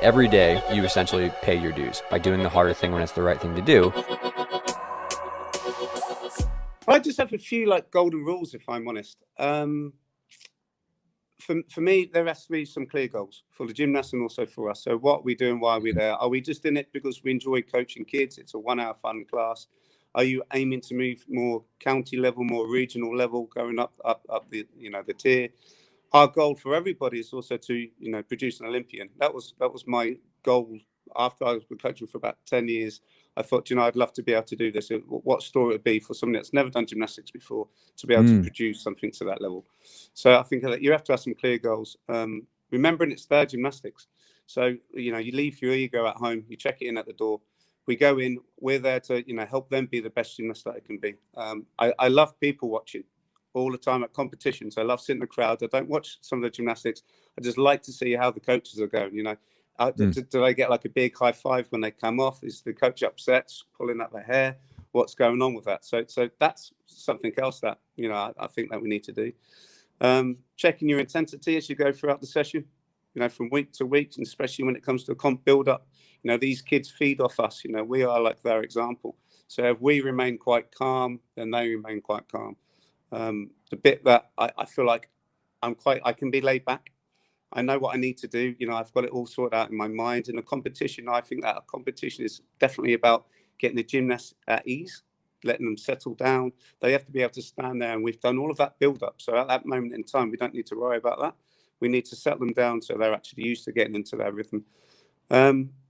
Every day, you essentially pay your dues by doing the harder thing when it's the right thing to do. I just have a few like golden rules, if I'm honest. For me, there has to be some clear goals for the gymnasts and also for us. So what are we doing? Why are we there? Are we just in it because we enjoy coaching kids? It's a 1 hour fun class. Are you aiming to move more county level, more regional level, going up the, the tier? Our goal for everybody is also to, produce an Olympian. That was my goal after I was coaching for about 10 years. I thought, I'd love to be able to do this. What story it would be for somebody that's never done gymnastics before to be able to produce something to that level. So I think that you have to have some clear goals. Remembering it's their gymnastics. So, you leave your ego at home, you check it in at the door. We go in, we're there to, help them be the best gymnast that it can be. I love people watching all the time at competitions. I love sitting in the crowd. I don't watch some of the gymnastics. I just like to see how the coaches are going, Do they get like a big high five when they come off? Is the coach upset, pulling up their hair? What's going on with that? So that's something else that, I think that we need to do. Checking your intensity as you go throughout the session, from week to week, and especially when it comes to a comp build up, these kids feed off us, we are like their example. So if we remain quite calm, then they remain quite calm. The bit that I feel like I can be laid back. I know what I need to do. I've got it all sorted out in my mind. In a competition, I think that a competition is definitely about getting the gymnasts at ease, letting them settle down. They have to be able to stand there, and we've done all of that build up. So at that moment in time, we don't need to worry about that. We need to settle them down so they're actually used to getting into their rhythm.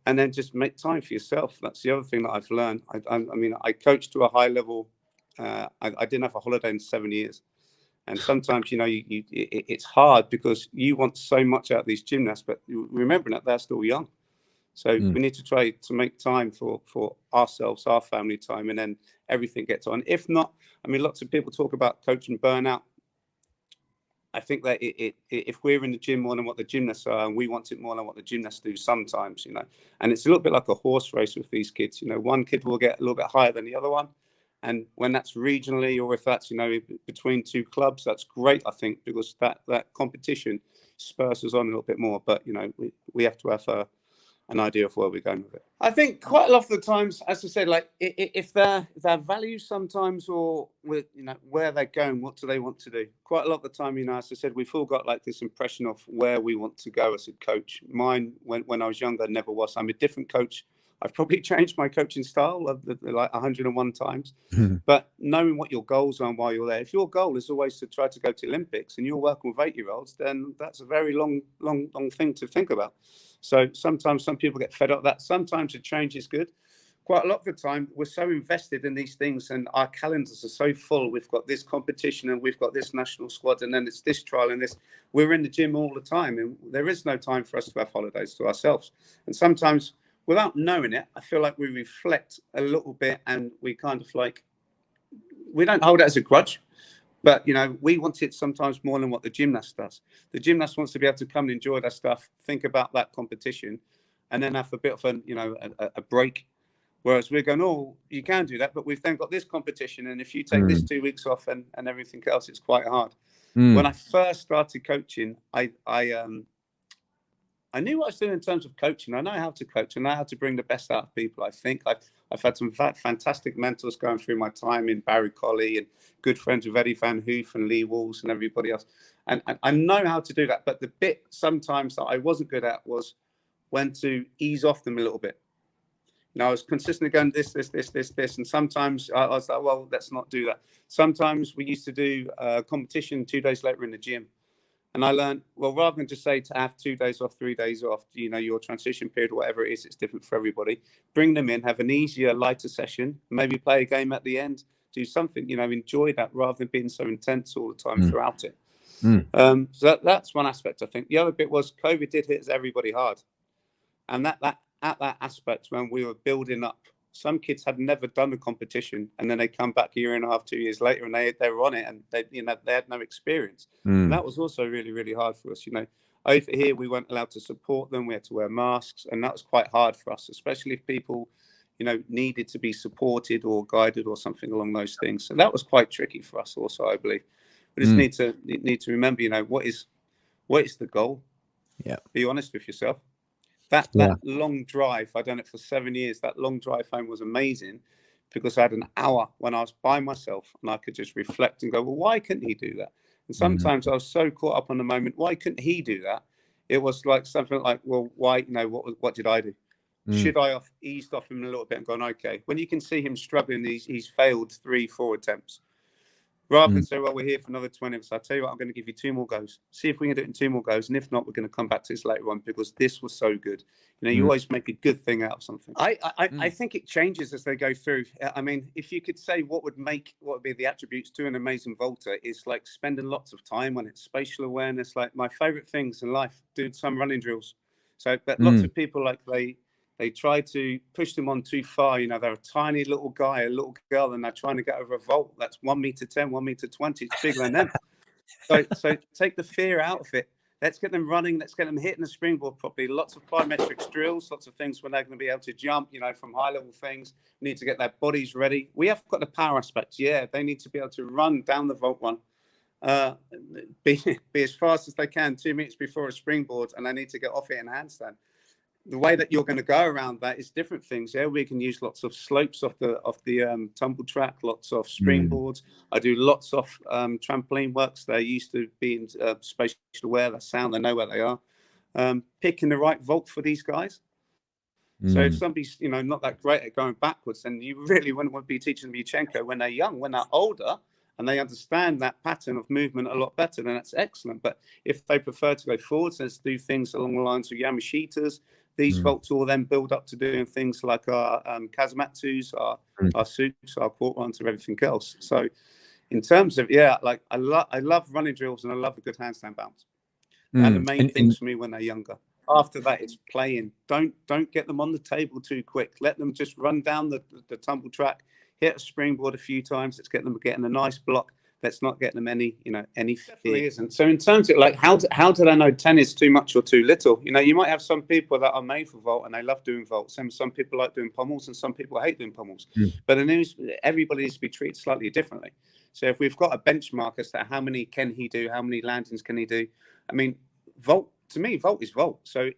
And then just make time for yourself. That's the other thing that I've learned. I coached to a high level. I didn't have a holiday in 7 years. And sometimes, it's hard because you want so much out of these gymnasts, but remembering that they're still young. So we need to try to make time for ourselves, our family time, and then everything gets on. If not, lots of people talk about coaching burnout. I think that if we're in the gym more than what the gymnasts are, and we want it more than what the gymnasts do sometimes, and it's a little bit like a horse race with these kids. One kid will get a little bit higher than the other one. And when that's regionally, or if that's, between two clubs, that's great, I think, because that competition spurs us on a little bit more. But, we have to have an idea of where we're going with it. I think quite a lot of the times, as I said, like if their values sometimes, or with, where they're going, what do they want to do? Quite a lot of the time, as I said, we've all got like this impression of where we want to go as a coach. Mine, when I was younger, never was. I'm a different coach. I've probably changed my coaching style like 101 times, but knowing what your goals are and why you're there. If your goal is always to try to go to Olympics and you're working with 8-year-olds, then that's a very long thing to think about. So sometimes some people get fed up with that. Sometimes a change is good. Quite a lot of the time, we're so invested in these things and our calendars are so full. We've got this competition and we've got this national squad and then it's this trial and this. We're in the gym all the time and there is no time for us to have holidays to ourselves. And sometimes, without knowing it, I feel like we reflect a little bit and we kind of like, we don't hold it as a grudge, but, we want it sometimes more than what the gymnast does. The gymnast wants to be able to come and enjoy their stuff, think about that competition, and then have a bit of a break. Whereas we're going, oh, you can do that, but we've then got this competition. And if you take this 2 weeks off and everything else, it's quite hard. When I first started coaching, I knew what I was doing in terms of coaching. I know how to coach. I know how to bring the best out of people. I think I've had some fantastic mentors going through my time in Barry Colley and good friends with Eddie Van Hoof and Lee Walls and everybody else. And I know how to do that. But the bit sometimes that I wasn't good at was when to ease off them a little bit. I was consistently going this. And sometimes I was like, well, let's not do that. Sometimes we used to do a competition 2 days later in the gym. And I learned, well, rather than just say to have 2 days off, 3 days off, your transition period, whatever it is, it's different for everybody. Bring them in, have an easier, lighter session, maybe play a game at the end, do something, enjoy that rather than being so intense all the time throughout it. So that's one aspect, I think. The other bit was COVID did hit everybody hard. And at that aspect, when we were building up, some kids had never done a competition and then they come back a year and a half, 2 years later and they were on it and they had no experience. And that was also really, really hard for us. Over here, we weren't allowed to support them. We had to wear masks and that was quite hard for us, especially if people, needed to be supported or guided or something along those things. So that was quite tricky for us also, I believe. We just need to remember, what is the goal? Yeah. Be honest with yourself. That long drive, I done it for 7 years. That long drive home was amazing because I had an hour when I was by myself and I could just reflect and go, well, why couldn't he do that? And sometimes I was so caught up on the moment. Why couldn't he do that? It was like something like, well, why? What did I do? Should I have eased off him a little bit and gone, okay? When you can see him struggling, he's failed 3-4 attempts. Rather than say, well, we're here for another 20 minutes. I'll tell you what, I'm going to give you 2 more goes. See if we can do it in 2 more goes. And if not, we're going to come back to this later on because this was so good. You always make a good thing out of something. I think it changes as they go through. I mean, if you could say what would be the attributes to an amazing vaulter is like spending lots of time on it, spatial awareness. Like my favorite things in life, doing some running drills. So, but lots of people they try to push them on too far. They're a tiny little guy, a little girl, and they're trying to get over a vault. That's 1m10, 1m20. It's bigger than them. So take the fear out of it. Let's get them running. Let's get them hitting the springboard properly. Lots of plyometrics drills, lots of things where they're going to be able to jump, from high level things. We need to get their bodies ready. We have got the power aspects. Yeah, they need to be able to run down the vault run. Be as fast as they can 2 minutes before a springboard, and they need to get off it in a handstand. The way that you're going to go around that is different things. Yeah, we can use lots of slopes off the tumble track, lots of springboards. I do lots of trampoline works. They're used to being spatial aware. They sound, they know where they are. Picking the right vault for these guys. So if somebody's not that great at going backwards, then you really wouldn't want to be teaching them Yurchenko when they're young. When they're older and they understand that pattern of movement a lot better, then that's excellent. But if they prefer to go forwards, let's do things along the lines of Yamashitas. These vaults will then build up to doing things like our Kazamatsus, our suits, our court runs, and everything else. So in terms of, I love running drills and I love a good handstand bounce. They're the main things for me when they're younger. After that, it's playing. Don't get them on the table too quick. Let them just run down the tumble track, hit a springboard a few times. Let's get them getting a nice block. Let's not get them any fear. Isn't. So in terms of how do they know 10 is too much or too little? You might have some people that are made for vault and they love doing vaults, and some people like doing pommels, and some people hate doing pommels. But everybody needs to be treated slightly differently. So if we've got a benchmark as to how many can he do, how many landings can he do? I mean, vault to me, vault is vault. So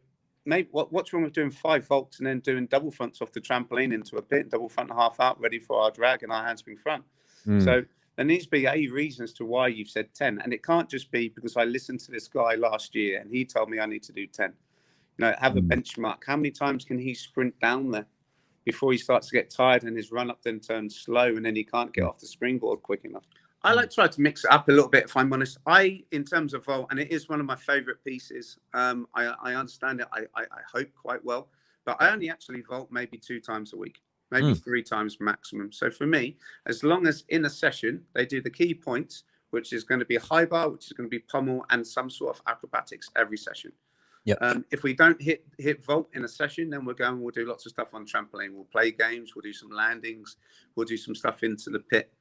maybe what's wrong with doing 5 vaults and then doing double fronts off the trampoline into a pit, double front and half out, ready for our drag and our handspring front? So there needs to be a reason as to why you've said 10. And it can't just be because I listened to this guy last year and he told me I need to do 10. Have a benchmark. How many times can he sprint down there before he starts to get tired and his run up then turns slow and then he can't get off the springboard quick enough? I like to try to mix it up a little bit, if I'm honest. In terms of vault, and it is one of my favorite pieces, I understand it, I hope quite well, but I only actually vault maybe 2 times a week. Maybe 3 times maximum. So for me, as long as in a session, they do the key points, which is going to be a high bar, which is going to be pommel and some sort of acrobatics every session. If we don't hit vault in a session, then we'll do lots of stuff on trampoline. We'll play games. We'll do some landings. We'll do some stuff into the pit.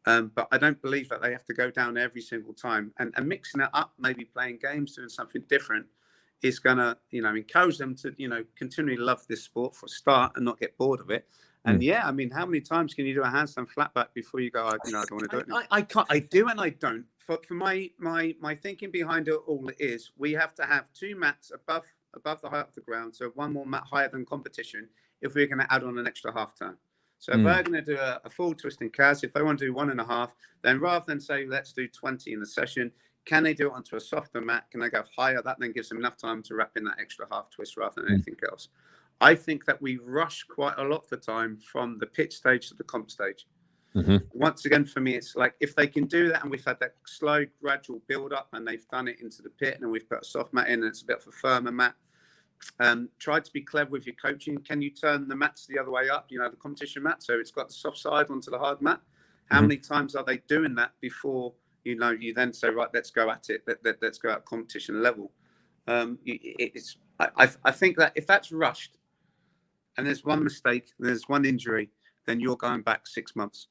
But I don't believe that they have to go down every single time. And mixing it up, maybe playing games, doing something different, is going to, encourage them to, continually love this sport for a start and not get bored of it. And I mean, how many times can you do a handstand flat back before you go, I don't want to do it? I can't. I do and I don't. For my thinking behind it all is we have to have 2 mats above the height of the ground, so 1 more mat higher than competition if we're going to add on an extra half turn. So if they're going to do a full twisting Kaz, if they want to do 1.5, then rather than say let's do 20 in the session, can they do it onto a softer mat? Can they go higher? That then gives them enough time to wrap in that extra half twist rather than anything else. I think that we rush quite a lot of the time from the pitch stage to the comp stage. Once again, for me, it's like if they can do that and we've had that slow, gradual build up and they've done it into the pit and we've put a soft mat in and it's a bit of a firmer mat. Try to be clever with your coaching. Can you turn the mats the other way up? The competition mat, so it's got the soft side onto the hard mat. How many times are they doing that before you then say, right, let's go at it. Let's go at competition level. I think that if that's rushed, and there's one mistake, there's one injury, then you're going back 6 months.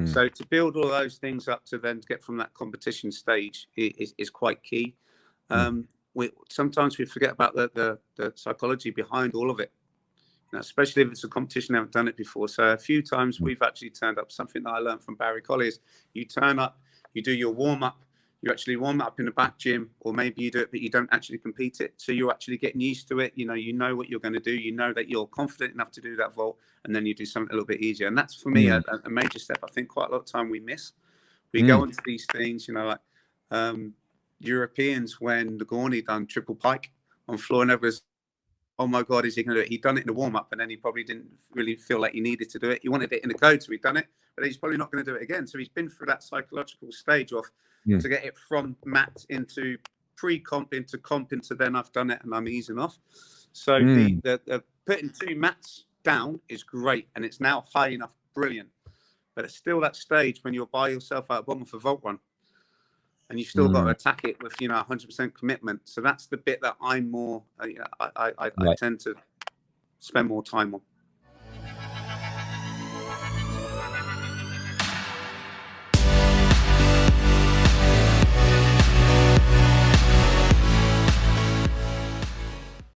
So to build all those things up to then get from that competition stage is quite key. Sometimes we forget about the psychology behind all of it, especially if it's a competition, haven't done it before. So a few times we've actually turned up. Something that I learned from Barry Collier is you turn up, you do your warm up, You actually warm up in the back gym, or maybe you do it, but you don't actually compete it. So you're actually getting used to it. You know what you're going to do. You know that you're confident enough to do that vault, and then you do something a little bit easier. And that's for me a major step. I think quite a lot of time we miss. We go into these things, like Europeans when Nagorny done triple pike on floor, and everyone's, oh my God, is he going to do it? He'd done it in the warm up, and then he probably didn't really feel like he needed to do it. He wanted it in the code, so he'd done it, but he's probably not going to do it again. So he's been through that psychological stage of to get it from mat into pre-comp into comp into then I've done it and I'm easing off. So the putting 2 mats down is great, and it's now high enough, brilliant. But it's still that stage when you're by yourself out bottom for vault run, and you've still got to attack it with 100% commitment. So that's the bit that I'm more I tend to spend more time on.